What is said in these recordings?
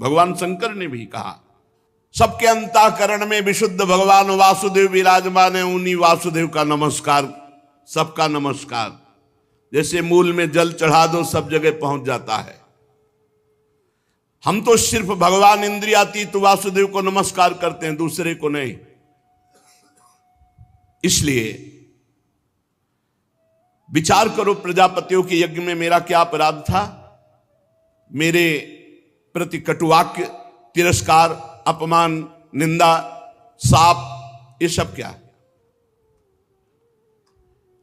भगवान शंकर ने भी कहा, सबके अंतःकरण में विशुद्ध भगवान वासुदेव विराजमान है, उन्हीं वासुदेव का नमस्कार, सबका नमस्कार। जैसे मूल में जल चढ़ा दो सब जगह पहुंच जाता है। हम तो सिर्फ भगवान इंद्रियातीत वासुदेव को नमस्कार करते हैं, दूसरे को नहीं। इसलिए विचार करो, प्रजापतियों के यज्ञ में मेरा क्या अपराध था? मेरे प्रति कटुवाक्य, तिरस्कार, अपमान, निंदा, शाप, ये सब क्या है?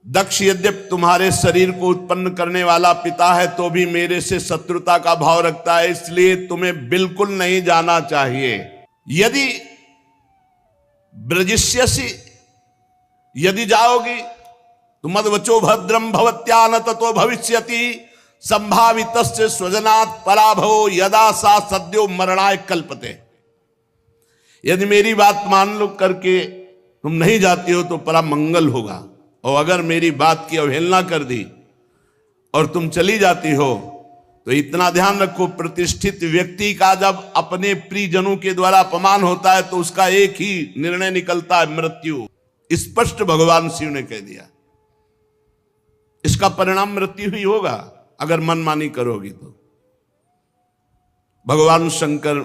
दक्ष यद्यपि तुम्हारे शरीर को उत्पन्न करने वाला पिता है तो भी मेरे से शत्रुता का भाव रखता है, इसलिए तुम्हें बिल्कुल नहीं जाना चाहिए। यदि ब्रजिष्यसि, यदि जाओगी तो मद्वचो भद्रम भवत्या न ततो भविष्यति संभावितस्य स्वजनात् पराभवो यदा सा सद्यो मरणाय कल्पते। यदि मेरी बात मान लो करके तुम नहीं जाती हो तो परा मंगल होगा, और अगर मेरी बात की अवहेलना कर दी और तुम चली जाती हो तो इतना ध्यान रखो, प्रतिष्ठित व्यक्ति का जब अपने प्रियजनों के द्वारा अपमान होता है तो उसका एक ही निर्णय निकलता है, मृत्यु। स्पष्ट भगवान शिव ने कह दिया, इसका परिणाम मृत्यु ही होगा अगर मनमानी करोगी तो। भगवान शंकर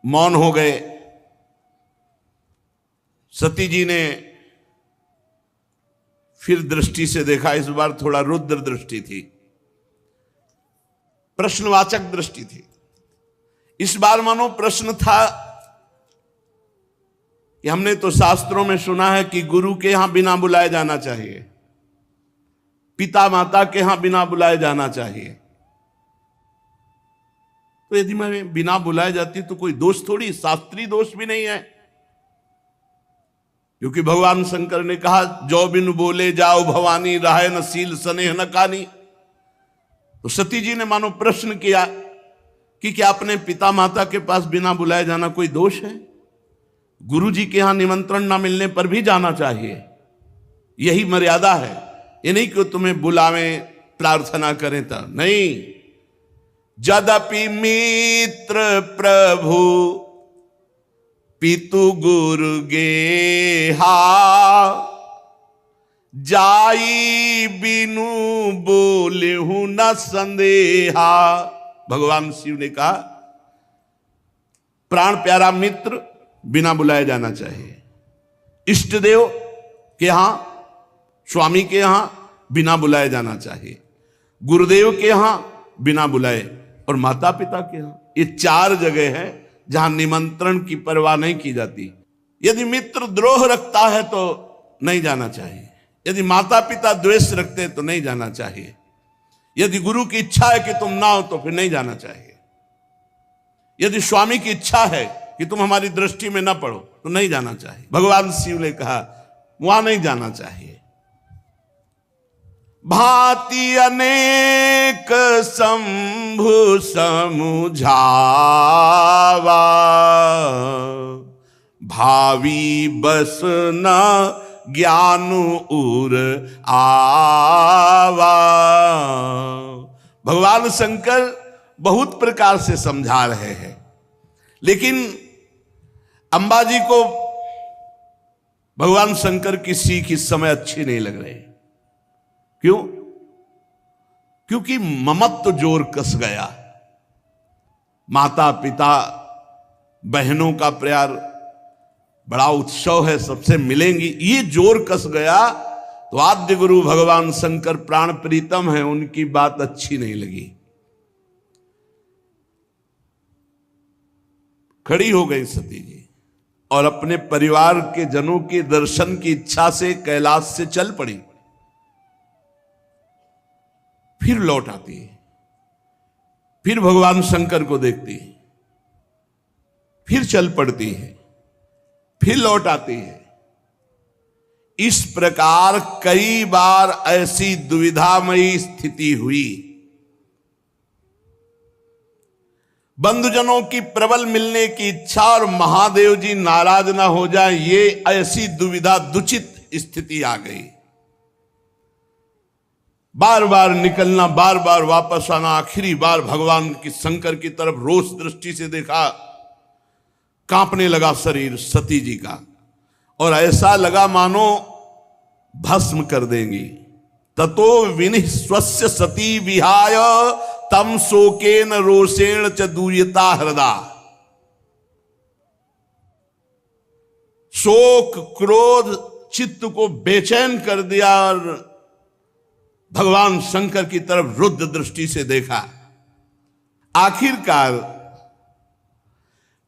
मौन हो गए। सती जी ने फिर दृष्टि से देखा, इस बार थोड़ा रुद्र दृष्टि थी, प्रश्नवाचक दृष्टि थी। इस बार मानो प्रश्न था कि हमने तो शास्त्रों में सुना है कि गुरु के यहां बिना बुलाए जाना चाहिए, पिता माता के यहां बिना बुलाए जाना चाहिए। तो यदि मैं बिना बुलाए जाती तो कोई दोष थोड़ी, शास्त्रीय दोष भी नहीं है, क्योंकि भगवान शंकर ने कहा, जो बिनु बोले जाओ भवानी, राहे न सील स्नेह न कानी। तो सती जी ने मानो प्रश्न किया कि क्या अपने पिता माता के पास बिना बुलाए जाना कोई दोष है? गुरु जी के यहां निमंत्रण ना मिलने पर भी जाना चाहिए, यही मर्यादा है। ये नहीं कि तुम्हें बुलावें, प्रार्थना करें तब नहीं। यद्यपि मित्र प्रभु पितु गुरु गेहा, जाई बिनु बोले हूं न संदेहा। भगवान शिव ने कहा, प्राण प्यारा मित्र बिना बुलाए जाना चाहिए, इष्ट देव के यहां, स्वामी के यहां बिना बुलाए जाना चाहिए, गुरुदेव के यहां बिना बुलाए, और माता पिता के यहां। ये चार जगह है जहां निमंत्रण की परवाह नहीं की जाती। यदि मित्र द्रोह रखता है तो नहीं जाना चाहिए, यदि माता पिता द्वेष रखते हैं तो नहीं जाना चाहिए, यदि गुरु की इच्छा है कि तुम ना हो तो फिर नहीं जाना चाहिए, यदि स्वामी की इच्छा है कि तुम हमारी दृष्टि में ना पड़ो तो नहीं जाना चाहिए। भगवान शिव ने कहा वहां नहीं जाना चाहिए। भांति अनेक शंभु समुझावा, भावी बस न ज्ञानु उर आवा। भगवान शंकर बहुत प्रकार से समझा रहे हैं, लेकिन अंबाजी को भगवान शंकर की सीख इस समय अच्छी नहीं लग रही। क्यों? क्योंकि ममत्व जोर कस गया। माता पिता बहनों का प्यार बड़ा उत्सव है, सबसे मिलेंगी, ये जोर कस गया तो आद्य गुरु भगवान शंकर प्राण प्रीतम है, उनकी बात अच्छी नहीं लगी। खड़ी हो गई सती जी और अपने परिवार के जनों के दर्शन की इच्छा से कैलाश से चल पड़ी। फिर लौट आती है, फिर भगवान शंकर को देखती है, फिर चल पड़ती है, फिर लौट आती है। इस प्रकार कई बार ऐसी दुविधामयी स्थिति हुई। बंधुजनों की प्रबल मिलने की इच्छा और महादेव जी नाराज ना हो जाए, ये ऐसी दुविधा दुचित स्थिति आ गई। बार बार निकलना, बार बार वापस आना, आखिरी बार भगवान की शंकर की तरफ रोष दृष्टि से देखा, कांपने लगा शरीर सती जी का, और ऐसा लगा मानो भस्म कर देंगी। ततो विनिः स्वस्य सती विहाय तम शोकेन रोषेण च दूयता हृदा। शोक क्रोध चित्त को बेचैन कर दिया और भगवान शंकर की तरफ रुद्र दृष्टि से देखा। आखिरकार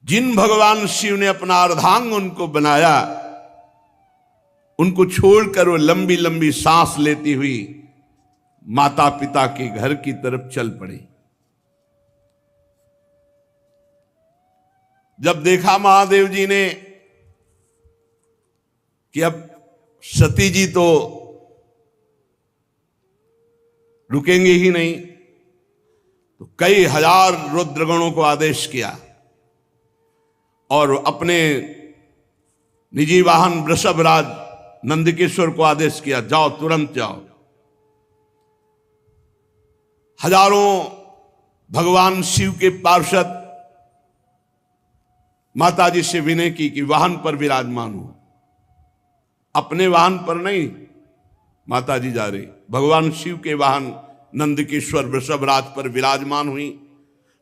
जिन भगवान शिव ने अपना अर्धांग उनको बनाया, उनको छोड़कर वो लंबी लंबी सांस लेती हुई माता पिता के घर की तरफ चल पड़ी। जब देखा महादेव जी ने कि अब सती जी तो रुकेंगे ही नहीं, तो कई हजार रुद्रगणों को आदेश किया और अपने निजी वाहन वृषभराज नंदकेश्वर को आदेश किया, जाओ तुरंत जाओ। हजारों भगवान शिव के पार्षद माता जी से विनय की कि वाहन पर विराजमान हो। अपने वाहन पर नहीं माता जी जा रही, भगवान शिव के वाहन नंदकेश्वर वृषभराज पर विराजमान हुई।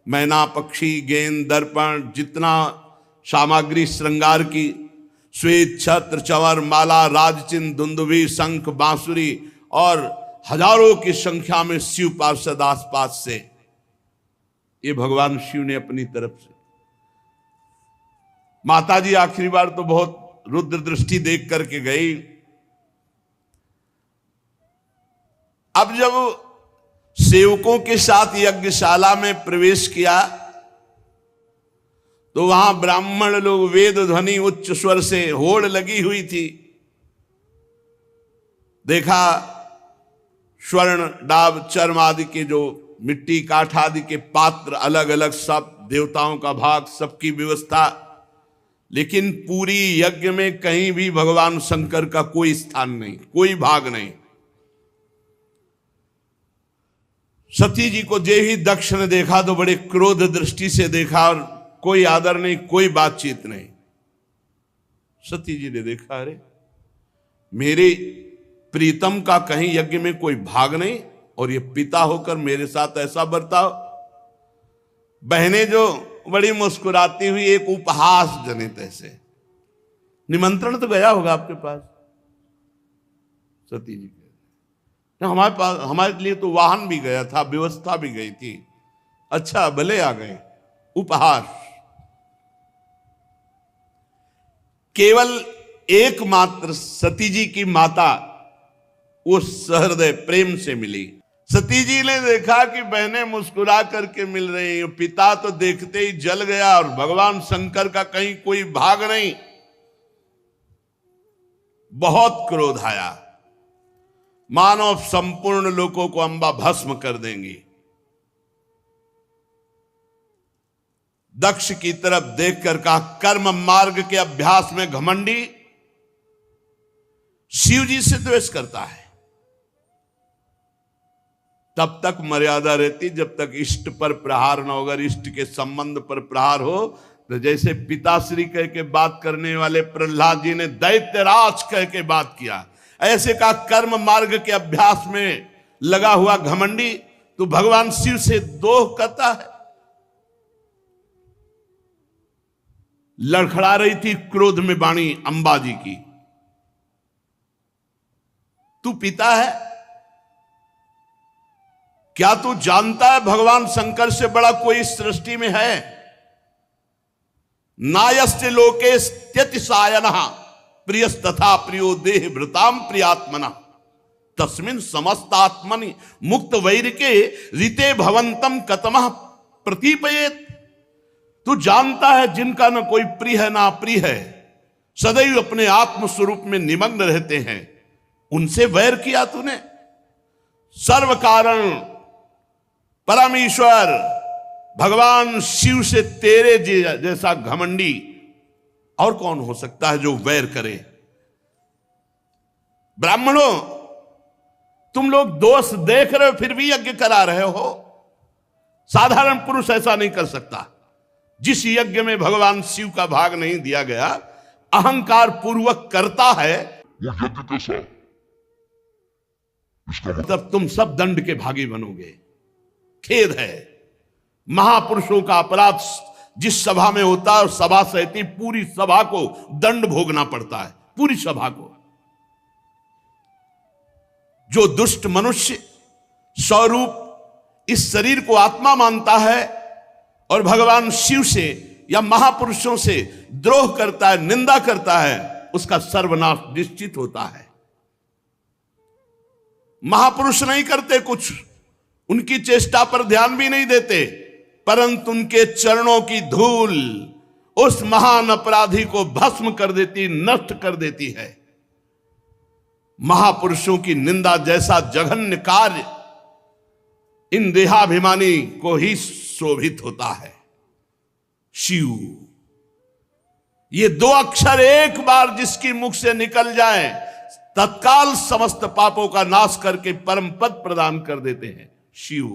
मैना पक्षी गेंद दर्पण जितना सामग्री श्रृंगार की, श्वेत छत्र चंवर माला राजचिन्ह दुंदुभी शंख बांसुरी और हजारों की संख्या में शिव पार्षद आसपास से, ये भगवान शिव ने अपनी तरफ से। माता जी आखिरी बार तो बहुत रुद्र दृष्टि देख करके गई। अब जब सेवकों के साथ यज्ञशाला में प्रवेश किया तो वहां ब्राह्मण लोग वेद ध्वनि उच्च स्वर से होड़ लगी हुई थी। देखा स्वर्ण डाब चर्म आदि के जो मिट्टी काठ आदि के पात्र अलग अलग, सब देवताओं का भाग, सबकी व्यवस्था, लेकिन पूरी यज्ञ में कहीं भी भगवान शंकर का कोई स्थान नहीं, कोई भाग नहीं। सती जी को जे ही दक्ष ने देखा तो बड़े क्रोध दृष्टि से देखा और कोई आदर नहीं, कोई बातचीत नहीं। सती जी ने देखा, अरे मेरे प्रीतम का कहीं यज्ञ में कोई भाग नहीं और ये पिता होकर मेरे साथ ऐसा बर्ताव। बहनें जो बड़ी मुस्कुराती हुई एक उपहास जनित ऐसे, निमंत्रण तो गया होगा आपके पास सती जी के, हमारे पास, हमारे लिए तो वाहन भी गया था, व्यवस्था भी गई थी, अच्छा भले आ गए। उपहास। केवल एकमात्र सती जी की माता उस सहृदय प्रेम से मिली। सती जी ने देखा कि बहनें मुस्कुरा करके मिल रही हैं, पिता तो देखते ही जल गया और भगवान शंकर का कहीं कोई भाग नहीं। बहुत क्रोध आया, मानो संपूर्ण लोगों को अंबा भस्म कर देंगी। दक्ष की तरफ देखकर कहा, कर्म मार्ग के अभ्यास में घमंडी शिव जी से द्वेष करता है। तब तक मर्यादा रहती जब तक इष्ट पर प्रहार न होगा, इष्ट के संबंध पर प्रहार हो। तो जैसे पिताश्री कह के बात करने वाले प्रहलाद जी ने दैत्यराज कह के बात किया, ऐसे का कर्म मार्ग के अभ्यास में लगा हुआ घमंडी तो भगवान शिव से दोह करता है। लड़खड़ा रही थी क्रोध में वाणी अंबा जी की, तू पिता है क्या? तू जानता है भगवान शंकर से बड़ा कोई इस सृष्टि में है? नायस्य लोके त्यतिसायनः प्रियस तथा प्रियो देह भृताम प्रियात्मना तस्मिन् समस्तात्मनि मुक्त वैर के रीते भवंतम कतमः प्रतीपयेत। तू जानता है जिनका न कोई प्रिय है ना प्रिय है, सदैव अपने आत्म स्वरूप में निमग्न रहते हैं, उनसे वैर किया तूने? सर्व कारण परमेश्वर भगवान शिव से तेरे जैसा घमंडी और कौन हो सकता है जो वैर करे? ब्राह्मणों, तुम लोग दोष देख रहे हो फिर भी यज्ञ करा रहे हो। साधारण पुरुष ऐसा नहीं कर सकता। जिस यज्ञ में भगवान शिव का भाग नहीं दिया गया, अहंकार पूर्वक करता है, वो यज्ञ कैसा? तब तुम सब दंड के भागी बनोगे। खेद है, महापुरुषों का अपराध जिस सभा में होता है, सभा सहती पूरी सभा को दंड भोगना पड़ता है, पूरी सभा को। जो दुष्ट मनुष्य स्वरूप इस शरीर को आत्मा मानता है और भगवान शिव से या महापुरुषों से द्रोह करता है, निंदा करता है, उसका सर्वनाश निश्चित होता है। महापुरुष नहीं करते कुछ, उनकी चेष्टा पर ध्यान भी नहीं देते, परंतु उनके चरणों की धूल उस महान अपराधी को भस्म कर देती, नष्ट कर देती है। महापुरुषों की निंदा जैसा जघन्य कार्य इन देहाभिमानी को ही शोभित होता है। शिव, ये दो अक्षर एक बार जिसकी मुख से निकल जाए, तत्काल समस्त पापों का नाश करके परम पद प्रदान कर देते हैं। शिव,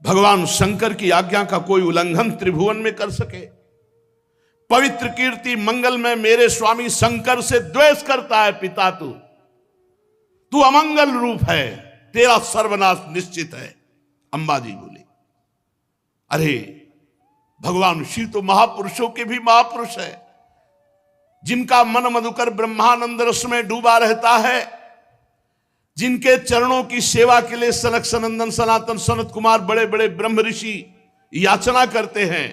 भगवान शंकर की आज्ञा का कोई उल्लंघन त्रिभुवन में कर सके? पवित्र कीर्ति मंगल में मेरे स्वामी शंकर से द्वेष करता है पिता, तू अमंगल रूप है, तेरा सर्वनाश निश्चित है। अंबाजी बोली, अरे भगवान शिव तो महापुरुषों के भी महापुरुष है, जिनका मन मधुकर ब्रह्मानंद रस में डूबा रहता है, जिनके चरणों की सेवा के लिए सनक सनंदन सनातन सनत कुमार बड़े बड़े ब्रह्म ऋषि याचना करते हैं।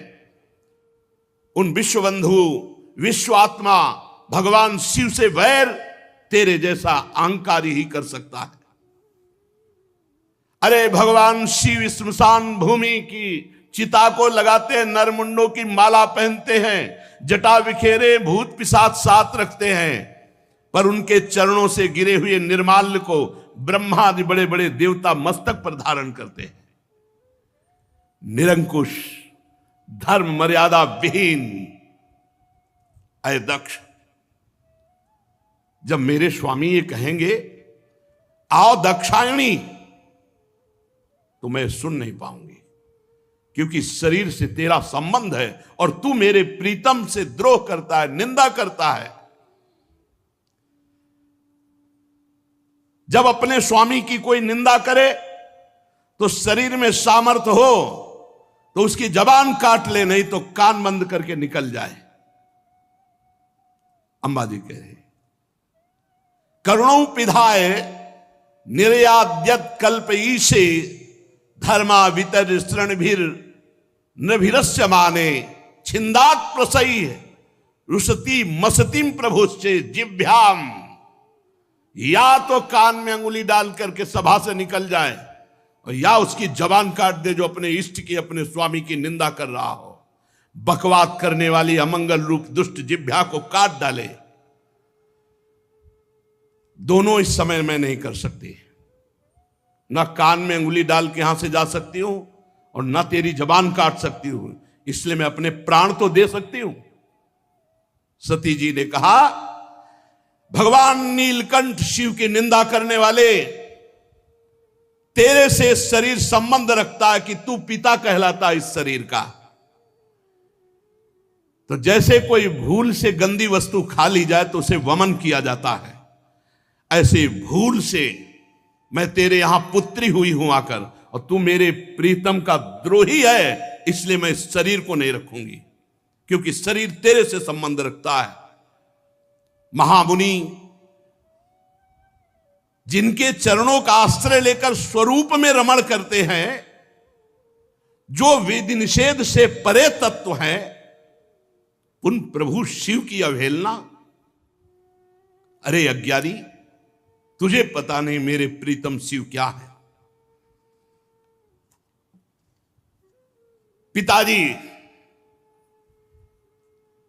उन विश्वबंधु विश्व आत्मा भगवान शिव से वैर तेरे जैसा अहंकारी ही कर सकता है। अरे भगवान शिव स्मशान भूमि की चिता को लगाते हैं, नरमुंडों की माला पहनते हैं, जटा विखेरे भूत पिशाच साथ रखते हैं, पर उनके चरणों से गिरे हुए निर्माल्य को ब्रह्मा आदि बड़े बड़े देवता मस्तक पर धारण करते हैं। निरंकुश, धर्म मर्यादा विहीन, अय दक्ष, जब मेरे स्वामी ये कहेंगे आओ दक्षायणी, तो मैं सुन नहीं पाऊंगी, क्योंकि शरीर से तेरा संबंध है और तू मेरे प्रीतम से द्रोह करता है, निंदा करता है। जब अपने स्वामी की कोई निंदा करे तो शरीर में सामर्थ्य हो तो उसकी जबान काट ले, नहीं तो कान बंद करके निकल जाए। अंबाजी कह रहे, करुणों पिधाय निर्याद्यत कल्प ईशे धर्मा वितर स्तृणभिर नभिरस्य माने छिंदात प्रसई रुसती मसतीम प्रभुश्चे जिभ्याम। या तो कान में अंगुली डाल करके सभा से निकल जाए और या उसकी जबान काट दे जो अपने इष्ट की, अपने स्वामी की निंदा कर रहा हो। बकवाद करने वाली अमंगल रूप दुष्ट जिह्वा को काट डाले। दोनों इस समय में नहीं कर सकती। ना कान में अंगुली डाल के यहां से जा सकती हूं और ना तेरी जबान काट सकती हूं, इसलिए मैं अपने प्राण तो दे सकती हूं। सती जी ने कहा, भगवान नीलकंठ शिव की निंदा करने वाले, तेरे से शरीर संबंध रखता है कि तू पिता कहलाता इस शरीर का। तो जैसे कोई भूल से गंदी वस्तु खा ली जाए तो उसे वमन किया जाता है, ऐसे भूल से मैं तेरे यहां पुत्री हुई हूं आकर, और तू मेरे प्रीतम का द्रोही है, इसलिए मैं इस शरीर को नहीं रखूंगी, क्योंकि शरीर तेरे से संबंध रखता है। महामुनि जिनके चरणों का आश्रय लेकर स्वरूप में रमण करते हैं, जो विधि निषेध से परे तत्व हैं, उन प्रभु शिव की अवहेलना। अरे अज्ञानी, तुझे पता नहीं मेरे प्रीतम शिव क्या है। पिताजी,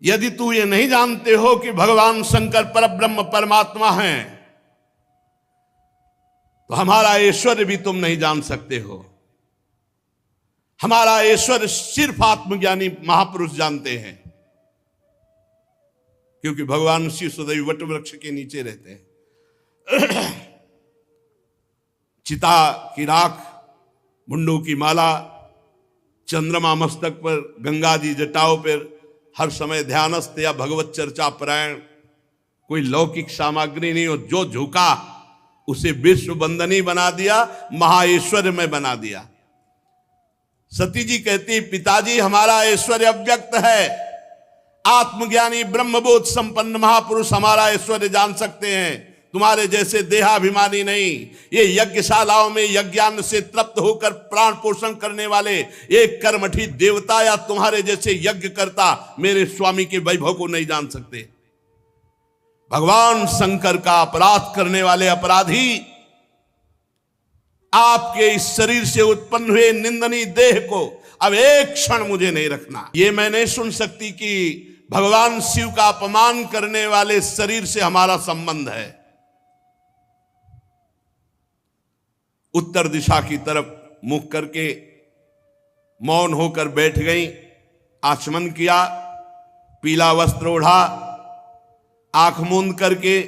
यदि तू ये नहीं जानते हो कि भगवान शंकर परब्रह्म परमात्मा हैं, तो हमारा ऐश्वर्य भी तुम नहीं जान सकते हो। हमारा ऐश्वर्य सिर्फ आत्मज्ञानी महापुरुष जानते हैं, क्योंकि भगवान शिव सदैव वट वृक्ष के नीचे रहते हैं। चिता की राख, मुंडों की माला, चंद्रमा मस्तक पर, गंगा जी जटाओं पर, हर समय ध्यानस्थ या भगवत चर्चा परायण, कोई लौकिक सामग्री नहीं, और जो झुका उसे विश्व बंदनी बना दिया, महाऐश्वर्य में बना दिया। सती जी कहती, पिताजी हमारा ऐश्वर्य अव्यक्त है, आत्मज्ञानी ब्रह्मबोध संपन्न महापुरुष हमारा ऐश्वर्य जान सकते हैं, तुम्हारे जैसे देहाभिमानी नहीं। ये यज्ञशालाओं में यज्ञान से तृप्त होकर प्राण पोषण करने वाले एक कर्मठी देवता या तुम्हारे जैसे यज्ञ करता मेरे स्वामी के वैभव को नहीं जान सकते। भगवान शंकर का अपराध करने वाले अपराधी आपके इस शरीर से उत्पन्न हुए निंदनीय देह को अब एक क्षण मुझे नहीं रखना। ये मैं नहीं सुन सकती कि भगवान शिव का अपमान करने वाले शरीर से हमारा संबंध है। उत्तर दिशा की तरफ मुख करके मौन होकर बैठ गई, आचमन किया, पीला वस्त्र ओढ़ा, आंख मूंद करके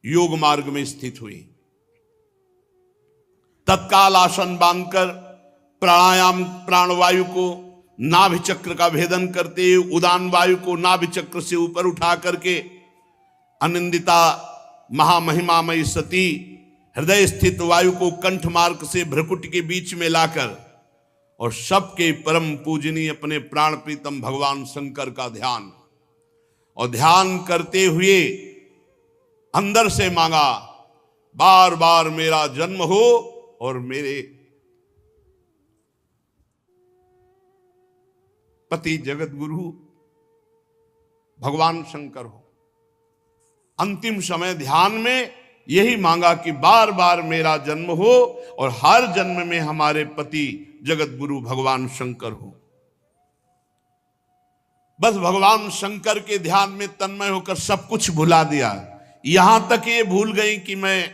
योग मार्ग में स्थित हुई। तत्काल आसन बांधकर प्राणायाम, प्राणवायु को नाभि चक्र का भेदन करते हुए उदान वायु को नाभि चक्र से ऊपर उठा करके अनिंदिता महामहिमामयी सती हृदय स्थित वायु को कंठ मार्ग से भ्रकुट के बीच में लाकर और सबके परम पूजनीय अपने प्राण प्रीतम भगवान शंकर का ध्यान, और ध्यान करते हुए अंदर से मांगा, बार बार मेरा जन्म हो और मेरे पति जगत गुरु भगवान शंकर हो। अंतिम समय ध्यान में यही मांगा कि बार बार मेरा जन्म हो और हर जन्म में हमारे पति जगत गुरु भगवान शंकर हो। बस भगवान शंकर के ध्यान में तन्मय होकर सब कुछ भुला दिया। यहां तक ये भूल गई कि मैं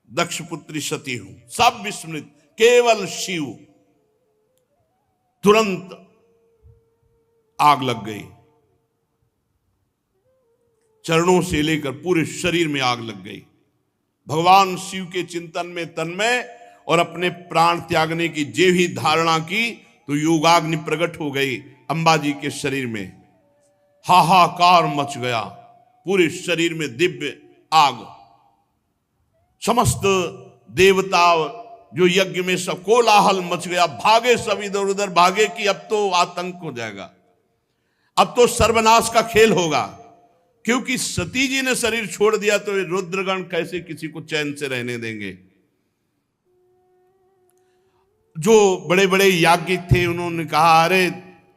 दक्ष पुत्री सती हूं, सब विस्मृत, केवल शिव। तुरंत आग लग गई, चरणों से लेकर पूरे शरीर में आग लग गई। भगवान शिव के चिंतन में तन्मय और अपने प्राण त्यागने की जे ही धारणा की तो योगाग्नि प्रकट हो गई अंबा जी के शरीर में। हाहाकार मच गया, पूरे शरीर में दिव्य आग। समस्त देवता जो यज्ञ में सब कोलाहल मच गया, भागे सब इधर उधर भागे कि अब तो आतंक हो जाएगा, अब तो सर्वनाश का खेल होगा। क्योंकि सती जी ने शरीर छोड़ दिया तो रुद्रगण कैसे किसी को चैन से रहने देंगे। जो बड़े बड़े याज्ञिक थे उन्होंने कहा, अरे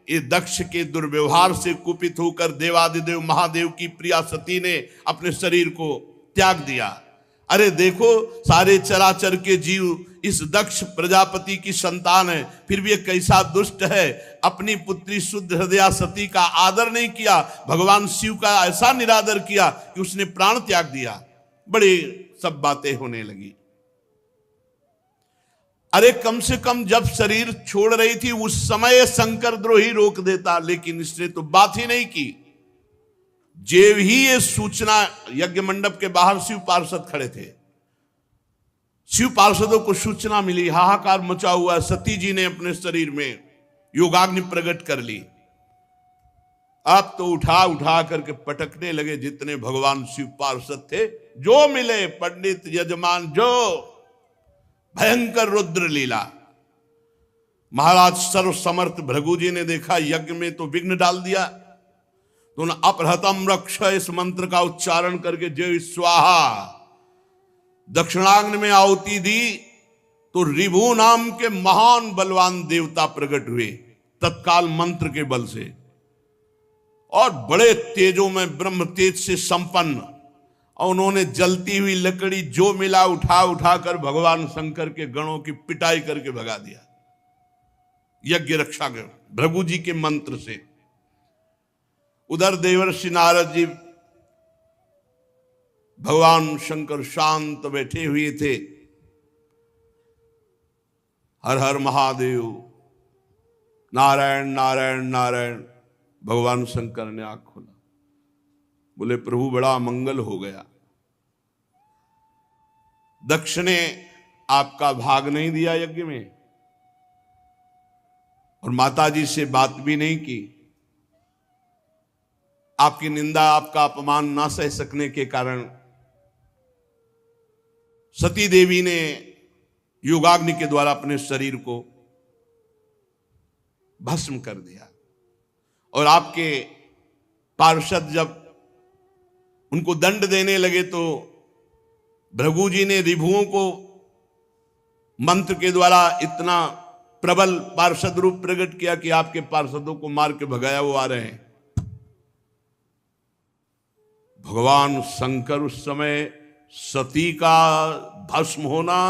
ये दक्ष के दुर्व्यवहार से कुपित होकर देवादिदेव महादेव की प्रिया सती ने अपने शरीर को त्याग दिया। अरे देखो, सारे चराचर के जीव इस दक्ष प्रजापति की संतान है, फिर भी ये कैसा दुष्ट है। अपनी पुत्री शुद्ध हृदया सती का आदर नहीं किया, भगवान शिव का ऐसा निरादर किया कि उसने प्राण त्याग दिया। बड़ी सब बातें होने लगी। अरे कम से कम जब शरीर छोड़ रही थी उस समय शंकर द्रोही रोक देता, लेकिन इसने तो बात ही नहीं की। जेव ही ये सूचना, यज्ञ मंडप के बाहर शिव पार्षद खड़े थे, शिव पार्षदों को सूचना मिली, हाहाकार मचा हुआ, सती जी ने अपने शरीर में योगाग्नि प्रकट कर ली। अब तो उठा उठा करके पटकने लगे जितने भगवान शिव पार्षद थे, जो मिले पंडित यजमान, जो भयंकर रुद्र लीला। महाराज सर्व समर्थ भृगु जी ने देखा यज्ञ में तो विघ्न डाल दिया, तो उन्होंने अपहृतम रक्ष इस मंत्र का उच्चारण करके जय स्वाहा दक्षिणाग्नि में आहुति दी, तो रिभु नाम के महान बलवान देवता प्रकट हुए तत्काल मंत्र के बल से, और बड़े तेजों में ब्रह्म तेज से संपन्न, और उन्होंने जलती हुई लकड़ी जो मिला उठा उठा कर भगवान शंकर के गणों की पिटाई करके भगा दिया यज्ञ रक्षा के भृगु जी के मंत्र से। उधर देवर्षि नारद जी भगवान शंकर शांत बैठे हुए थे। हर हर महादेव, नारायण नारायण नारायण। भगवान शंकर ने आंख खोला, बोले प्रभु बड़ा मंगल हो गया। दक्ष ने आपका भाग नहीं दिया यज्ञ में और माताजी से बात भी नहीं की। आपकी निंदा, आपका अपमान ना सह सकने के कारण सती देवी ने योगाग्नि के द्वारा अपने शरीर को भस्म कर दिया। और आपके पार्षद जब उनको दंड देने लगे तो भृगु जी ने रिभुओं को मंत्र के द्वारा इतना प्रबल पार्षद रूप प्रकट किया कि आपके पार्षदों को मार के भगाया वो आ रहे हैं। भगवान शंकर उस समय सती का भस्म होना,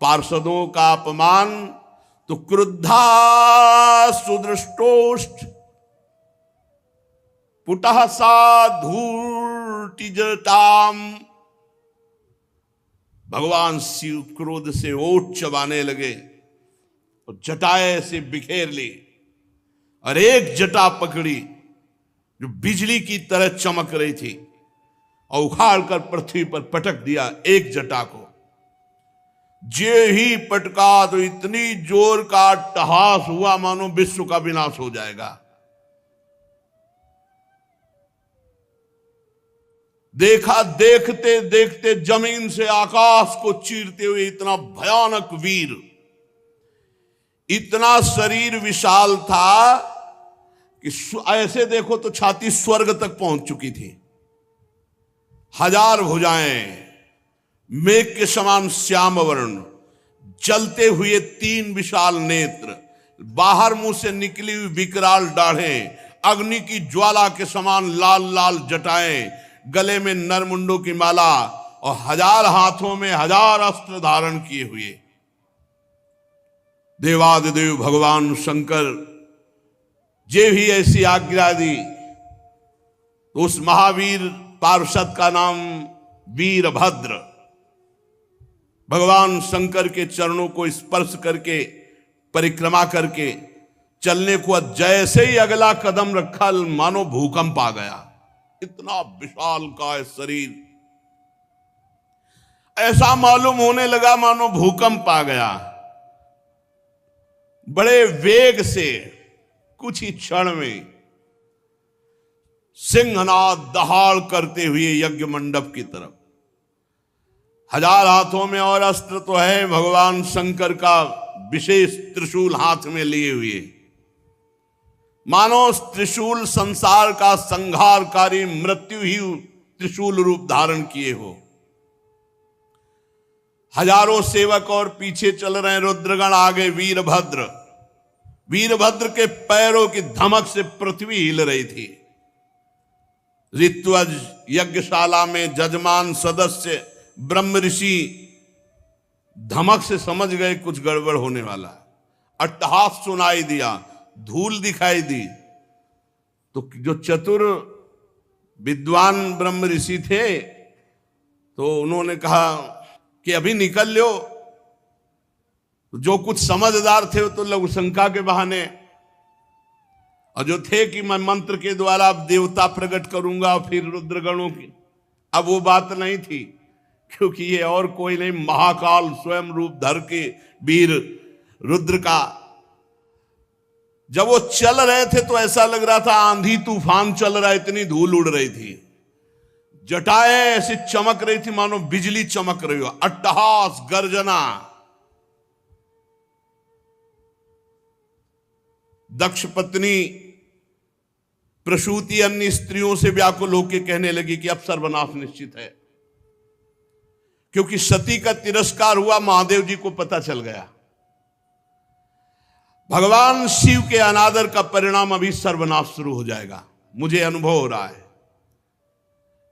पार्षदों का अपमान, तो क्रुद्धा सुदृष्टोष्ट पुटः सा धूर्तिजटाम। भगवान शिव क्रोध से ओठ चबाने लगे और जटाएं से बिखेर ली और एक जटा पकड़ी जो बिजली की तरह चमक रही थी और उखाड़ कर पृथ्वी पर पटक दिया एक जटा को। जे ही पटका तो इतनी जोर का अट्टहास हुआ मानो विश्व का विनाश हो जाएगा। देखा, देखते देखते जमीन से आकाश को चीरते हुए इतना भयानक वीर, इतना शरीर विशाल था कि ऐसे देखो तो छाती स्वर्ग तक पहुंच चुकी थी। 1000 भुजाएं, मेघ के समान श्याम वर्ण, जलते हुए 3 विशाल नेत्र, बाहर मुंह से निकली हुई विकराल दाढ़ें, अग्नि की ज्वाला के समान लाल लाल जटाएं, गले में नरमुंडों की माला और 1000 हाथों में 1000 अस्त्र धारण किए हुए देवादिदेव भगवान शंकर जे भी ऐसी आज्ञा दी तो उस महावीर पार्षद का नाम वीरभद्र। भगवान शंकर के चरणों को स्पर्श करके परिक्रमा करके चलने को जैसे ही अगला कदम रखा मानो भूकंप आ गया। इतना विशाल का शरीर, ऐसा मालूम होने लगा मानो भूकंप आ गया। बड़े वेग से कुछ ही क्षण में सिंहनाद दहाड़ करते हुए यज्ञ मंडप की तरफ, 1000 हाथों में और अस्त्र तो है, भगवान शंकर का विशेष त्रिशूल हाथ में लिए हुए, मानो त्रिशूल संसार का संहारकारी मृत्यु ही त्रिशूल रूप धारण किए हो। हजारों सेवक और पीछे चल रहे रुद्रगण, आगे वीरभद्र। वीरभद्र के पैरों की धमक से पृथ्वी हिल रही थी। ऋत्वज यज्ञशाला में जजमान सदस्य ब्रह्म ऋषि धमक से समझ गए कुछ गड़बड़ होने वाला। अट्टहास सुनाई दिया, धूल दिखाई दी, तो जो चतुर विद्वान ब्रह्म ऋषि थे तो उन्होंने कहा कि अभी निकल लो। जो कुछ समझदार थे वो तो लघु शंका के बहाने, और जो थे कि मैं मंत्र के द्वारा अब देवता प्रकट करूंगा फिर रुद्रगणों की, अब वो बात नहीं थी, क्योंकि ये और कोई नहीं, महाकाल स्वयं रूप धर के वीर रुद्र का। जब वो चल रहे थे तो ऐसा लग रहा था आंधी तूफान चल रहा है, इतनी धूल उड़ रही थी, जटाएं ऐसी चमक रही थी मानो बिजली चमक रही हो, अट्टहास गर्जना। दक्ष पत्नी प्रसूति अन्य स्त्रियों से व्याकुल होकर कहने लगी कि अब सर्वनाश निश्चित है, क्योंकि सती का तिरस्कार हुआ, महादेव जी को पता चल गया। भगवान शिव के अनादर का परिणाम अभी सर्वनाश शुरू हो जाएगा, मुझे अनुभव हो रहा है।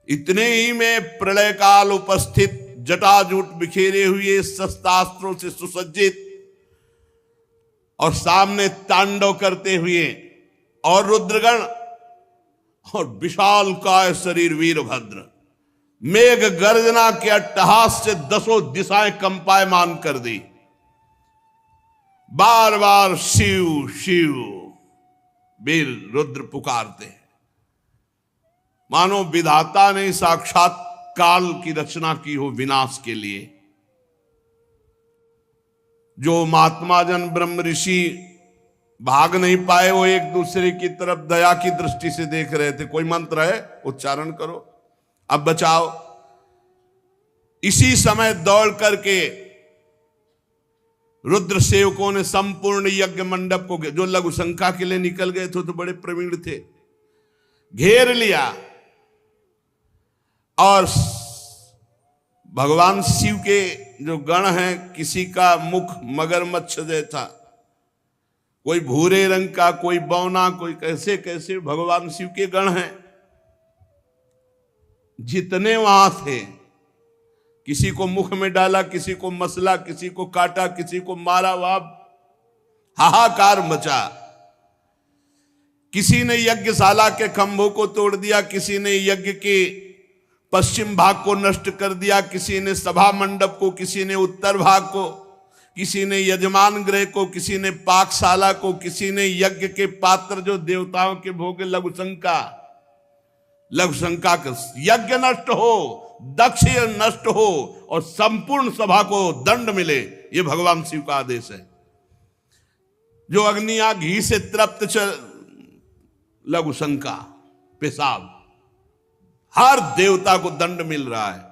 इतने ही में प्रलय काल उपस्थित, जटाजूट बिखेरे हुए, शस्त्रास्त्रों से सुसज्जित और सामने तांडव करते हुए और रुद्रगण और विशाल काय शरीर वीरभद्र मेघ गर्जना के अट्टहास से 10 दिशाएं कंपायमान कर दी। बार बार शिव शिव वीर रुद्र पुकारते हैं, मानो विधाता ने साक्षात काल की रचना की हो विनाश के लिए। जो महात्मा जन ब्रह्म ऋषि भाग नहीं पाए, वो एक दूसरे की तरफ दया की दृष्टि से देख रहे थे। कोई मंत्र है, उच्चारण करो, अब बचाओ। इसी समय दौड़ करके रुद्र सेवकों ने संपूर्ण यज्ञ मंडप को, जो लघु शंका के लिए निकल गए थे तो बड़े प्रवीण थे, घेर लिया। और भगवान शिव के जो गण हैं, किसी का मुख मगरमच्छ जैसा, कोई भूरे रंग का, कोई बौना, कोई कैसे कैसे भगवान शिव के गण हैं। जितने वहां थे, किसी को मुख में डाला, किसी को मसला, किसी को काटा, किसी को मारा, वहां हाहाकार मचा। किसी ने यज्ञशाला के खंभों को तोड़ दिया, किसी ने यज्ञ के पश्चिम भाग को नष्ट कर दिया, किसी ने सभा मंडप को, किसी ने उत्तर भाग को, किसी ने यजमान गृह को, किसी ने पाकशाला को, किसी ने यज्ञ के पात्र जो देवताओं के भोग, लघुशंका का यज्ञ नष्ट हो, दक्ष नष्ट हो और संपूर्ण सभा को दंड मिले, ये भगवान शिव का आदेश है। जो अग्नियां घी से तृप्त लघुशंका, पेशाब, हर देवता को दंड मिल रहा है।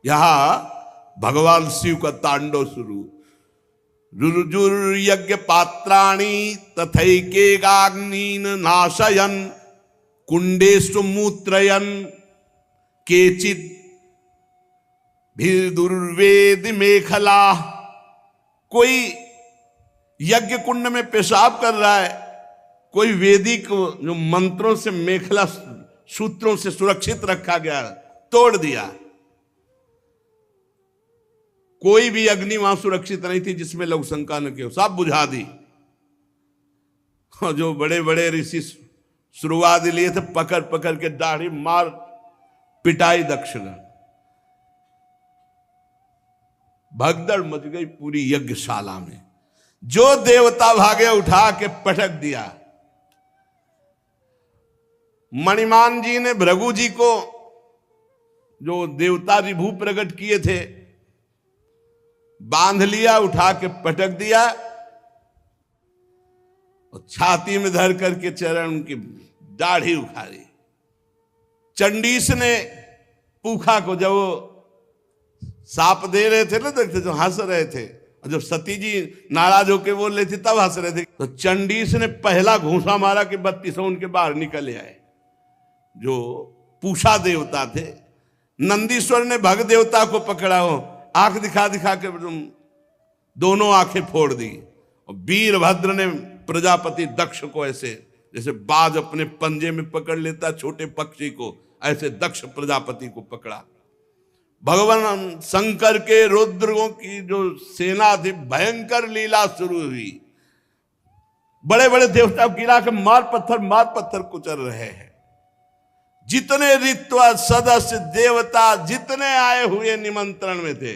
यहां भगवान शिव का तांडव शुरू। रुजुर यज्ञ पात्राणि तथैकेगाग्नीन नाशयन कुंडेषु मूत्रयन केचित भिर्दुर्वेद मेखला। कोई यज्ञ कुंड में पेशाब कर रहा है, कोई वेदिक जो मंत्रों से मेखला सूत्रों से सुरक्षित रखा गया तोड़ दिया। कोई भी अग्नि वहां सुरक्षित नहीं थी जिसमें लघुशंका न की, सब बुझा दी। जो बड़े बड़े ऋषि शुरुआत लिए थे, पकड़ पकड़ के दाढ़ी मार पिटाई दक्षगण। भगदड़ मच गई पूरी यज्ञशाला में। जो देवता भागे उठा के पटक दिया। मणिमान जी ने भृगु जी को, जो देवता रिभु प्रकट किए थे, बांध लिया, उठा के पटक दिया और छाती में धर करके चरण उनकी दाढ़ी उखाड़ी। चंडीस ने पूखा को, जब वो साप दे रहे थे ना, देखते जो हंस रहे थे, और जब सती जी नाराज होके बोल रही थी तब हंस रहे थे, तो चंडीस ने पहला घूंसा मारा कि 32 उनके बाहर निकल आए। जो पूषा देवता थे, नंदीश्वर ने भग देवता को पकड़ा, हो आंख दिखा दिखा के दोनों आंखें फोड़ दी। और वीरभद्र ने प्रजापति दक्ष को ऐसे, जैसे बाज अपने पंजे में पकड़ लेता छोटे पक्षी को, ऐसे दक्ष प्रजापति को पकड़ा। भगवान शंकर के रुद्रों की जो सेना थी, भयंकर लीला शुरू हुई। बड़े बड़े देवता गिरा के मार पत्थर कुचल रहे हैं। जितने ऋत्व सदस्य देवता जितने आए हुए निमंत्रण में थे,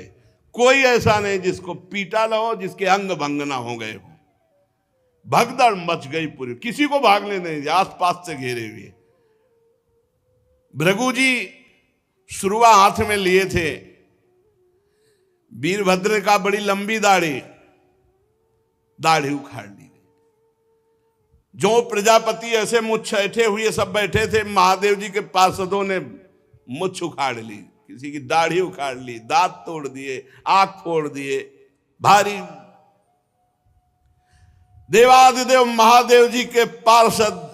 कोई ऐसा नहीं जिसको पीटा ना हो, जिसके अंग भंग ना हो गए हो। भगदड़ मच गई पूरी, किसी को भागने नहीं दिया, आसपास से घेरे हुए। भृगु जी शुरुआ हाथ में लिए थे। वीरभद्र का बड़ी लंबी दाढ़ी उखाड़ ली। जो प्रजापति ऐसे मुछ ऐठे हुए सब बैठे थे, महादेव जी के पार्षदों ने मुछ उखाड़ ली, किसी की दाढ़ी उखाड़ ली, दांत तोड़ दिए, आंख फोड़ दिए। भारी देवादिदेव महादेव जी के पार्षद,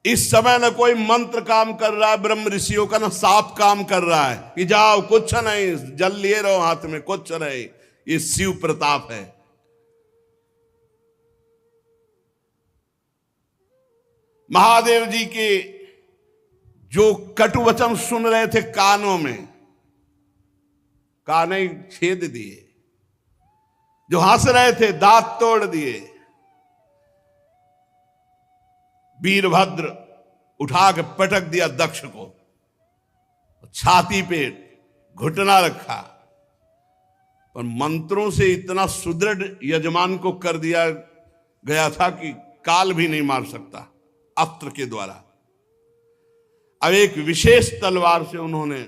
इस समय न कोई मंत्र काम कर रहा है ब्रह्म ऋषियों का, न साप काम कर रहा है कि जाओ कुछ नहीं, जल लिए रहो हाथ में, कुछ नहीं। ये शिव प्रताप है। महादेव जी के जो कटु वचन सुन रहे थे कानों में, काने छेद दिए। जो हंस रहे थे दांत तोड़ दिए। वीरभद्र उठा के पटक दिया दक्ष को, छाती पे घुटना रखा। पर मंत्रों से इतना सुदृढ़ यजमान को कर दिया गया था कि काल भी नहीं मार सकता अस्त्र के द्वारा। अब एक विशेष तलवार से उन्होंने,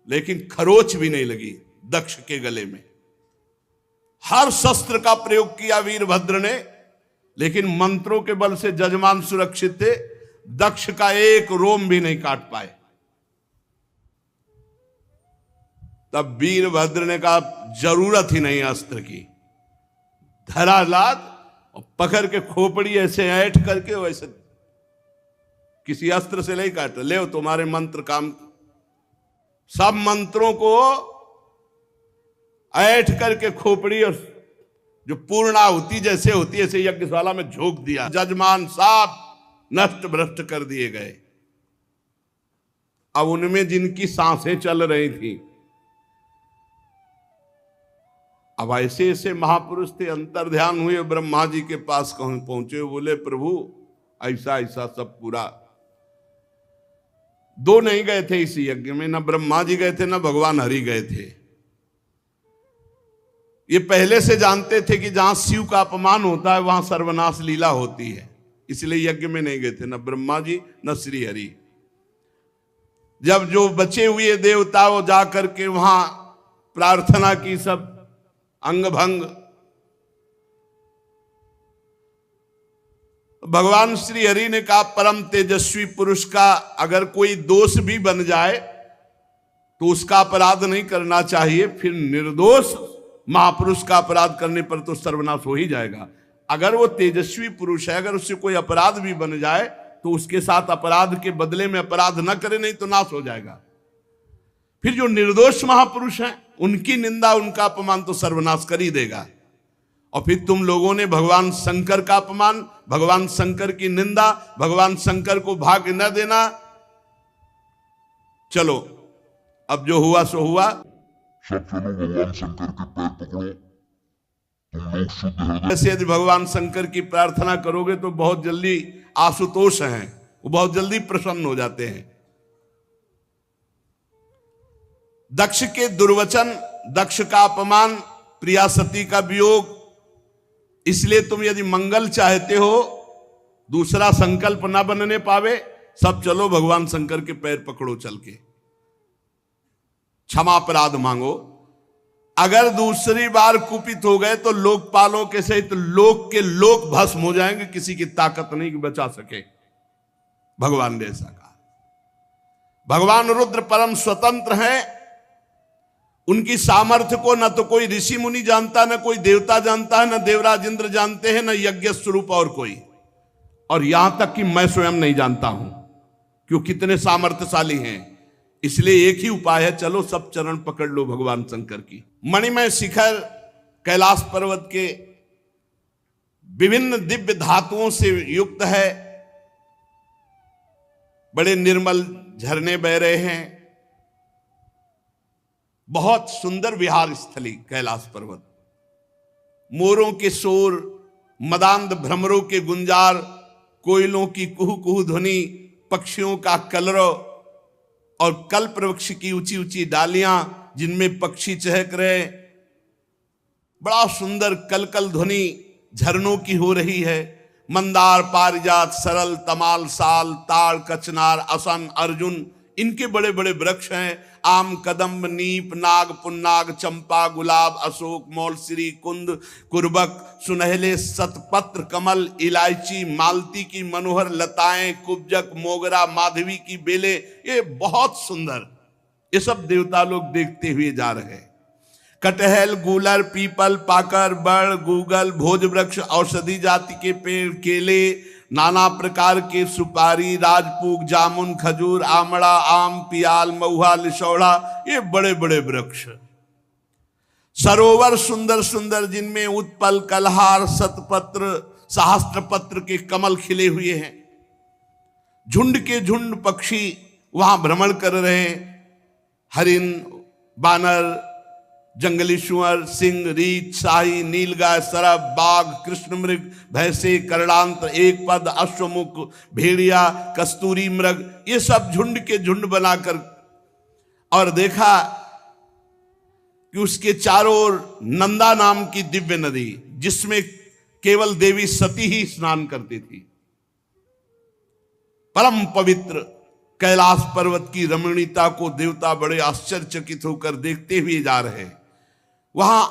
लेकिन खरोच भी नहीं लगी, दक्ष के गले में। हर शस्त्र का प्रयोग किया वीरभद्र ने, लेकिन मंत्रों के बल से जजमान सुरक्षित थे, दक्ष का एक रोम भी नहीं काट पाए। तब वीरभद्र ने कहा जरूरत ही नहीं अस्त्र की, धरा लाद और पकड़ के खोपड़ी ऐसे ऐंठ करके वैसे किसी अस्त्र से नहीं काट, ले तुम्हारे मंत्र काम। सब मंत्रों को ऐंठ करके खोपड़ी और जो पूर्णाहुति जैसे होती है ऐसे यज्ञशाला में झोंक दिया। जजमान साहब नष्ट भ्रष्ट कर दिए गए। अब उनमें जिनकी सांसें चल रही थी, अब ऐसे ऐसे महापुरुष थे, अंतर्ध्यान हुए, ब्रह्मा जी के पास पहुंचे, बोले प्रभु ऐसा ऐसा सब पूरा। दो नहीं गए थे इस यज्ञ में, ना ब्रह्मा जी गए थे ना भगवान हरि गए थे। ये पहले से जानते थे कि जहां शिव का अपमान होता है वहां सर्वनाश लीला होती है, इसलिए यज्ञ में नहीं गए थे, न ब्रह्मा जी न श्री हरि। जब जो बचे हुए देवता वो जाकर के वहां प्रार्थना की, सब अंग भंग। भगवान श्री हरि ने कहा परम तेजस्वी पुरुष का अगर कोई दोष भी बन जाए तो उसका अपराध नहीं करना चाहिए, फिर निर्दोष महापुरुष का अपराध करने पर तो सर्वनाश हो ही जाएगा। अगर वो तेजस्वी पुरुष है, अगर उससे कोई अपराध भी बन जाए तो उसके साथ अपराध के बदले में अपराध न करे, नहीं तो नाश हो जाएगा। फिर जो निर्दोष महापुरुष हैं उनकी निंदा, उनका अपमान तो सर्वनाश कर ही देगा। और फिर तुम लोगों ने भगवान शंकर का अपमान, भगवान शंकर की निंदा, भगवान शंकर को भाग न देना। चलो अब जो हुआ सो हुआ, सब चलो भगवान शंकर के पैर पकड़ो, तुम लोग शुद्ध हृदय। ऐसे यदि भगवान शंकर की प्रार्थना करोगे तो बहुत जल्दी आशुतोष हैं, वो बहुत जल्दी प्रसन्न हो जाते हैं। दक्ष के दुर्वचन, दक्ष का अपमान, प्रिया सती का वियोग, इसलिए तुम यदि मंगल चाहते हो, दूसरा संकल्प ना बनने पावे, सब चलो भगवान शंकर के पैर पकड़ो चल के, क्षमा अपराध मांगो। अगर दूसरी बार कुपित हो गए तो लोकपालों के सहित लोक के लोक भस्म हो जाएंगे, किसी की ताकत नहीं कि बचा सके। भगवान ने ऐसा कहा। भगवान रुद्र परम स्वतंत्र हैं, उनकी सामर्थ्य को न तो कोई ऋषि मुनि जानता, न कोई देवता जानता है, न देवराज इंद्र जानते हैं, न यज्ञ स्वरूप और कोई, और यहां तक कि मैं स्वयं नहीं जानता हूं क्यों कितने सामर्थ्यशाली हैं। इसलिए एक ही उपाय है, चलो सब चरण पकड़ लो भगवान शंकर की। मणिमय शिखर कैलाश पर्वत के विभिन्न दिव्य धातुओं से युक्त है, बड़े निर्मल झरने बह रहे हैं, बहुत सुंदर विहार स्थली कैलाश पर्वत। मोरों के शोर, मदांध भ्रमरों के गुंजार, कोयलों की कुहू कुहू ध्वनि, पक्षियों का कलरव और कल्प वृक्ष की ऊंची ऊंची डालियां जिनमें पक्षी चहक रहे, बड़ा सुंदर कलकल ध्वनि झरनों की हो रही है। मंदार, पारिजात, सरल, तमाल, साल, ताड़, कचनार, असन, अर्जुन, इनके बड़े बड़े वृक्ष हैं। आम, कदम्ब, नीप, नाग, पुन्नाग, चंपा, गुलाब, अशोक, मौलसिरी, कुंद, कुर्बक, सुनहले शतपत्र, कमल, इलायची, मालती की मनोहर लताएं, कुब्जक, मोगरा, माधवी की बेले, ये बहुत सुंदर, ये सब देवता लोग देखते हुए जा रहे हैं। कटहल, गूलर, पीपल, पाकर, बड़, गूगल, भोज वृक्ष, औषधि जाति के पेड़, केले, नाना प्रकार के सुपारी, राजपूग, जामुन, खजूर, आमड़ा, आम, पियाल, महुआ, लिशौड़ा, ये बड़े बड़े वृक्ष। सरोवर सुंदर सुंदर जिनमें उत्पल, कलहार, शतपत्र, सहस्त्रपत्र के कमल खिले हुए हैं। झुंड के झुंड पक्षी वहां भ्रमण कर रहे हैं, हरिन, बानर, जंगली सुअर, सिंह, रीछ, शाही, नीलगाय, सरब, बाघ, कृष्ण मृग, भैंसे, करणांत, एक पद, अश्वमुख, भेड़िया, कस्तूरी मृग, ये सब झुंड के झुंड बनाकर, और देखा कि उसके चारों ओर नंदा नाम की दिव्य नदी, जिसमें केवल देवी सती ही स्नान करती थी। परम पवित्र कैलाश पर्वत की रमणीयता को देवता बड़े आश्चर्यचकित होकर देखते हुए जा रहे हैं। वहां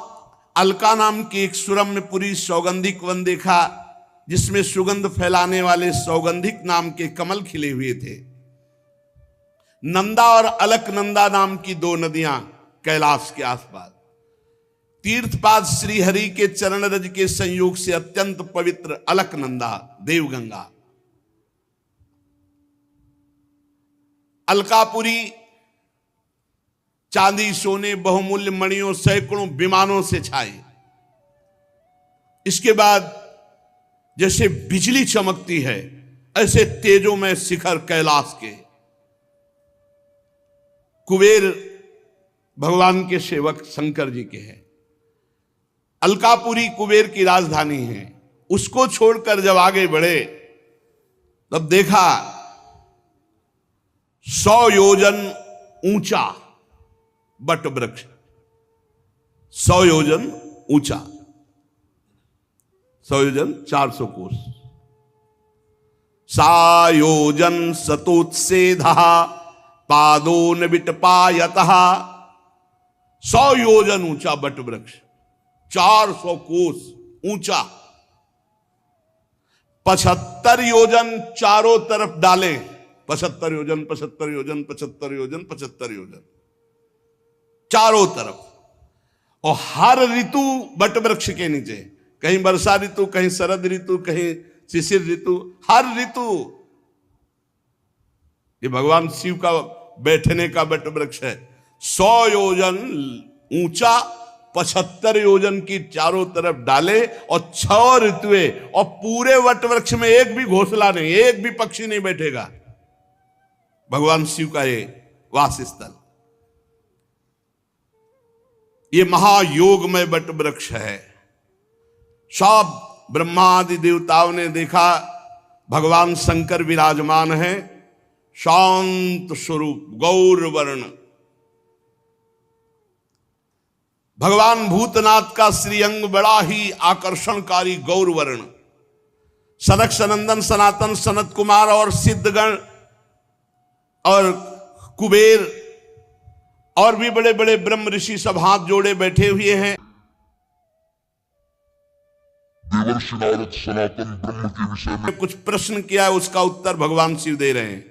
अलका नाम की एक सुरम्यपुरी सौगंधिक वन देखा, जिसमें सुगंध फैलाने वाले सौगंधिक नाम के कमल खिले हुए थे। नंदा और अलकनंदा नाम की दो नदियां कैलाश के आसपास। तीर्थपाद श्री हरि के चरण रज के संयोग से अत्यंत पवित्र अलकनंदा देवगंगा। अलकापुरी चांदी सोने बहुमूल्य मणियों सैकड़ों विमानों से छाई। इसके बाद जैसे बिजली चमकती है, ऐसे तेजों में शिखर कैलाश के। कुबेर भगवान के सेवक शंकर जी के हैं। अलकापुरी कुबेर की राजधानी है। उसको छोड़कर जब आगे बढ़े तब देखा 100 योजन ऊंचा बट वृक्ष, 100 योजन ऊंचा, 100 योजन 400 कोस। सायोजन सतोत्सेधः पादो न विटपायतः। 100 योजन ऊंचा बट वृक्ष, 400 कोस ऊंचा, 75 योजन चारों तरफ डाले। 75 योजन, 75 योजन, 75 योजन, 75 योजन चारों तरफ। और हर ऋतु बट वृक्ष के नीचे, कहीं वर्षा ऋतु, कहीं शरद ऋतु, कहीं शिशिर ऋतु, हर ऋतु। ये भगवान शिव का बैठने का बट वृक्ष है। 100 योजन ऊंचा, 75 योजन की चारों तरफ डाले और 6 ऋतुएं। और पूरे वट वृक्ष में एक भी घोंसला नहीं, एक भी पक्षी नहीं बैठेगा। भगवान शिव का ये वास स्थल, ये महायोगमय बट वृक्ष है। सब ब्रह्मा आदि देवताओं ने देखा भगवान शंकर विराजमान है, शांत स्वरूप गौर वर्ण। भगवान भूतनाथ का श्रीअंग बड़ा ही आकर्षणकारी गौर वर्ण। सनक सनंदन सनातन सनत कुमार और सिद्धगण और कुबेर और भी बड़े बड़े ब्रह्म ऋषि सब हाथ जोड़े बैठे हुए हैं। देवर्षि नारद सनातन ब्रह्म के विषय में कुछ प्रश्न किया है, उसका उत्तर भगवान शिव दे रहे हैं।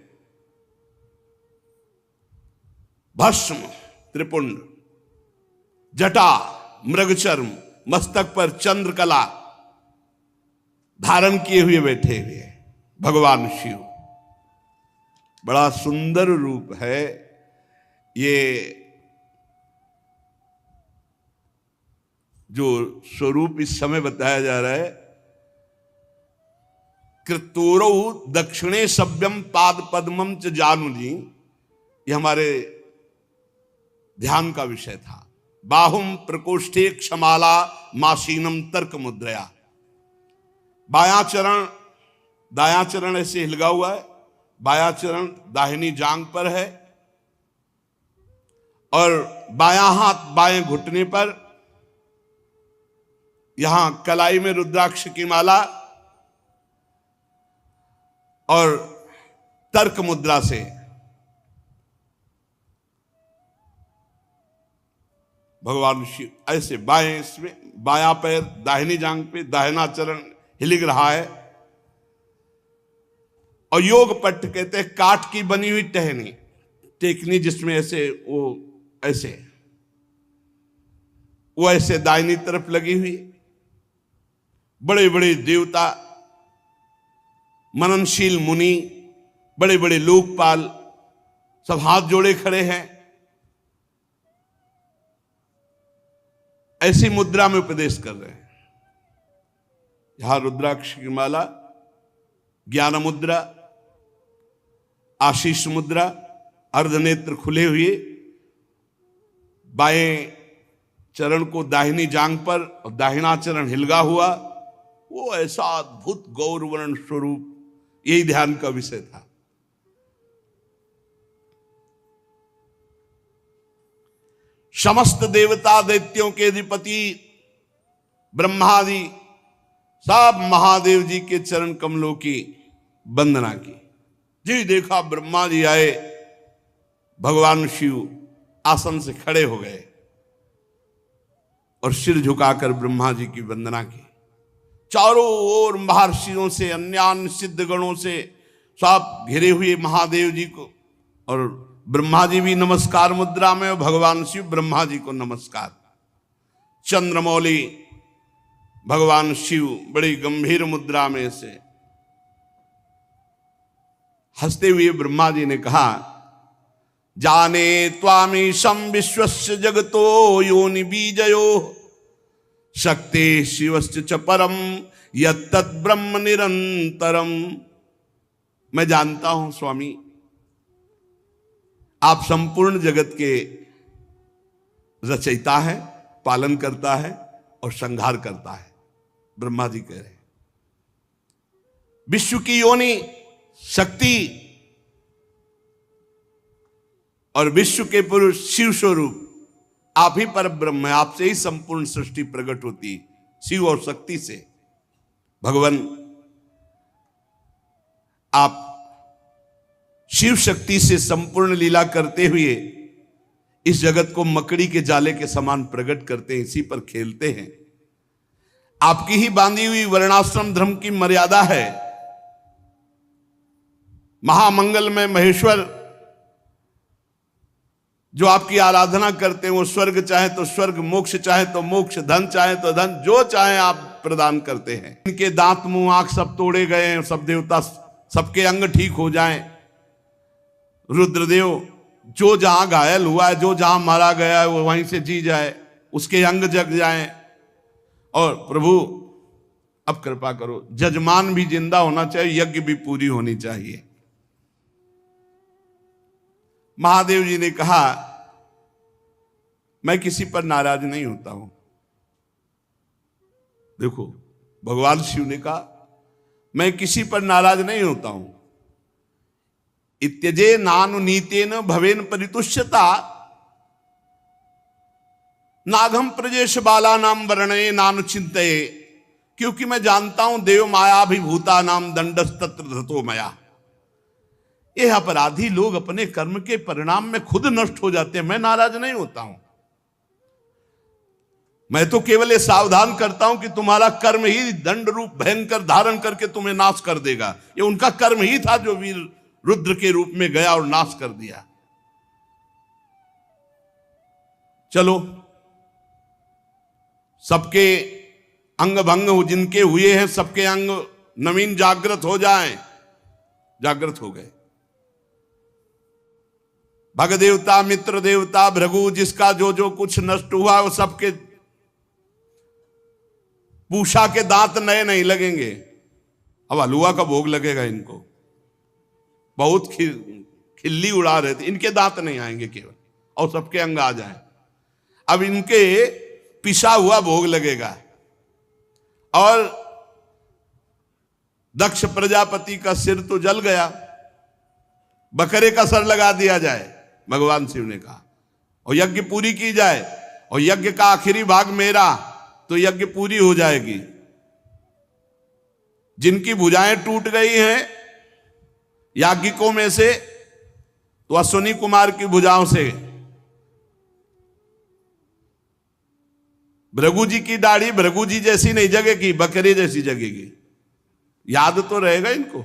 भस्म त्रिपुंड, जटा मृगचर्म, मस्तक पर चंद्रकला धारण किए हुए बैठे हुए भगवान शिव। बड़ा सुंदर रूप है ये। जो स्वरूप इस समय बताया जा रहा है, कृतोरौ दक्षिणे सभ्यम पाद पद्मम च जानुली, ये हमारे ध्यान का विषय था। बाहुम प्रकोष्ठे क्षमाला मासीनम तर्क मुद्रया। बायां चरण दायां चरण ऐसे हिलगा हुआ है, बायां चरण दाहिनी जांग पर है और बायां हाथ बाएं घुटने पर, यहां कलाई में रुद्राक्ष की माला और तर्क मुद्रा से भगवान शिव ऐसे बाएं, इसमें बायां पैर दाहिनी जांग पे, दाहिना चरण हिलिक रहा है। और योग पट्ट कहते हैं काठ की बनी हुई टहनी, टेकनी जिसमें ऐसे वो ऐसे दाहिनी तरफ लगी हुई। बड़े बड़े देवता, मननशील मुनि, बड़े बड़े लोकपाल सब हाथ जोड़े खड़े हैं। ऐसी मुद्रा में उपदेश कर रहे हैं। यहां रुद्राक्ष की माला, ज्ञान मुद्रा, आशीष मुद्रा, अर्धनेत्र खुले हुए, बाएं चरण को दाहिनी जांग पर और दाहिना चरण हिलगा हुआ, वो ऐसा अद्भुत गौरवर्ण स्वरूप, यही ध्यान का विषय था। समस्त देवता दैत्यों के अधिपति ब्रह्मादि सब महादेव जी के चरण कमलों की वंदना की। जी देखा ब्रह्मा जी आए, भगवान शिव आसन से खड़े हो गए। और सिर झुकाकर ब्रह्मा जी की वंदना की। चारों ओर महर्षियों से, अन्यान्य सिद्ध गणों से सब घिरे हुए महादेव जी को, और ब्रह्मा जी भी नमस्कार मुद्रा में, और भगवान शिव ब्रह्मा जी को नमस्कार। चंद्रमौली भगवान शिव बड़ी गंभीर मुद्रा में से हंसते हुए ब्रह्मा जी ने कहा, जाने त्वामीशं विश्वस्य जगतो योनि बीजयो शक्ति शिवस्य च परम यत्तत् ब्रह्म निरंतरम। मैं जानता हूं स्वामी, आप संपूर्ण जगत के रचयिता है, पालन करता है और संहार करता है। ब्रह्मा जी कह रहे हैं विश्व की योनि शक्ति और विश्व के पुरुष शिव स्वरूप आप ही पर ब्रह्म है, आपसे ही संपूर्ण सृष्टि प्रकट होती है, शिव और शक्ति से। भगवान आप शिव शक्ति से संपूर्ण लीला करते हुए इस जगत को मकड़ी के जाले के समान प्रकट करते हैं, इसी पर खेलते हैं। आपकी ही बांधी हुई वर्णाश्रम धर्म की मर्यादा है। महामंगल में महेश्वर जो आपकी आराधना करते हैं, वो स्वर्ग चाहे तो स्वर्ग, मोक्ष चाहे तो मोक्ष, धन चाहे तो धन, जो चाहे आप प्रदान करते हैं। इनके दांत मुंह आंख सब तोड़े गए हैं, सब देवता सबके अंग ठीक हो जाएं। रुद्रदेव जो जहां घायल हुआ है, जो जहां मारा गया है, वो वहीं से जी जाए, उसके अंग जग जाएं। और प्रभु अब कृपा करो, जजमान भी जिंदा होना चाहिए, यज्ञ भी पूरी होनी चाहिए। महादेव जी ने कहा, मैं किसी पर नाराज नहीं होता हूं। देखो, भगवान शिव ने कहा, मैं किसी पर नाराज नहीं होता हूं। इत्यजे नानु नीतेन भवेन परितुष्यता नागम प्रजेश बाला नाम वर्णये नानु चिंतये। क्योंकि मैं जानता हूं देव मायाभिभूता नाम दंडस्तत्र धृतो मया। ये अपराधी लोग अपने कर्म के परिणाम में खुद नष्ट हो जाते हैं, मैं नाराज नहीं होता हूं। मैं तो केवल ये सावधान करता हूं कि तुम्हारा कर्म ही दंड रूप भयंकर धारण करके तुम्हें नाश कर देगा। ये उनका कर्म ही था जो वीर रुद्र के रूप में गया और नाश कर दिया। चलो, सबके अंग भंग जिनके हुए हैं, सबके अंग नवीन जागृत हो जाएं। जागृत हो गए। भग देवता, मित्र देवता, भृगु, जिसका जो जो कुछ नष्ट हुआ, वो सबके पूषा के दांत नए नहीं लगेंगे। अब हलुआ का भोग लगेगा इनको। बहुत खिल्ली उड़ा रहे थे, इनके दांत नहीं आएंगे केवल, और सबके अंग आ जाएं। अब इनके पिसा हुआ भोग लगेगा। और दक्ष प्रजापति का सिर तो जल गया, बकरे का सर लगा दिया जाए, भगवान शिव ने कहा, और यज्ञ पूरी की जाए। और यज्ञ का आखिरी भाग मेरा, तो यज्ञ पूरी हो जाएगी। जिनकी भुजाएं टूट गई हैं याज्ञिकों में से, तो अश्विनी कुमार की भुजाओं से। भृगु जी की दाढ़ी भृगु जी जैसी नहीं जगेगी, बकरे जैसी जगेगी। याद तो रहेगा इनको।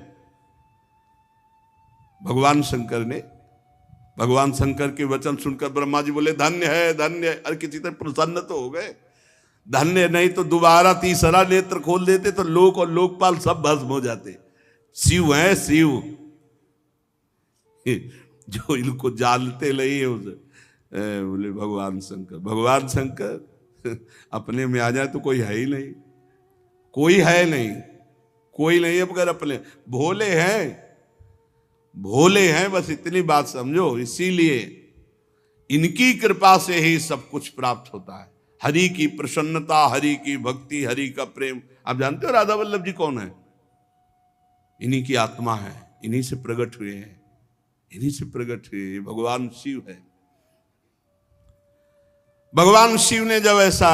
भगवान शंकर के वचन सुनकर ब्रह्मा जी बोले, धन्य है, धन्य है। अरे किसी तरह प्रसन्न तो हो गए। धन्य नहीं तो दोबारा तीसरा नेत्र खोल देते तो लोक और लोकपाल सब भस्म हो जाते। शिव है शिव, जो इनको जानते नहीं है उसे बोले भगवान शंकर। भगवान शंकर अपने में आ जाए तो कोई है ही नहीं, कोई है नहीं, कोई नहीं है मगर अपने भोले हैं, भोले हैं, बस इतनी बात समझो। इसीलिए इनकी कृपा से ही सब कुछ प्राप्त होता है। हरि की प्रसन्नता, हरि की भक्ति, हरि का प्रेम। आप जानते हो राधा वल्लभ जी कौन है? इन्हीं की आत्मा है, इन्हीं से प्रकट हुए हैं, इन्हीं से प्रकट हुए। भगवान शिव है। भगवान शिव ने जब ऐसा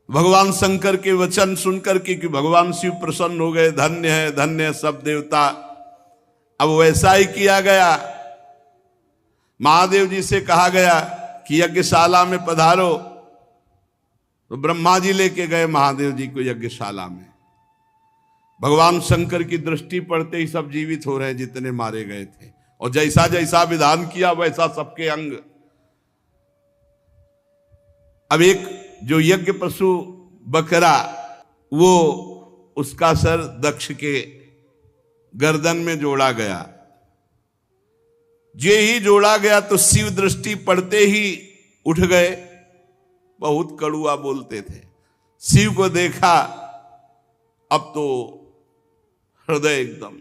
भगवान शंकर के वचन सुनकर के कि भगवान शिव प्रसन्न हो गए, धन्य है, धन्य है सब देवता, अब वैसा ही किया गया। महादेव जी से कहा गया कि यज्ञशाला में पधारो। तो ब्रह्मा जी लेके गए महादेव जी को यज्ञशाला में। भगवान शंकर की दृष्टि पड़ते ही सब जीवित हो रहे हैं जितने मारे गए थे, और जैसा जैसा विधान किया वैसा सबके अंग। अब एक जो यज्ञ पशु बकरा, वो उसका सर दक्ष के गर्दन में जोड़ा गया। जे ही जोड़ा गया तो शिव दृष्टि पड़ते ही उठ गए। बहुत कड़ुआ बोलते थे। शिव को देखा, अब तो हृदय एकदम,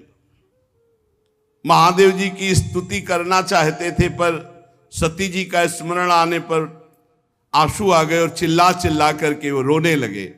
महादेव जी की स्तुति करना चाहते थे, पर सती जी का स्मरण आने पर आंसू आ गए और चिल्ला चिल्ला करके वो रोने लगे।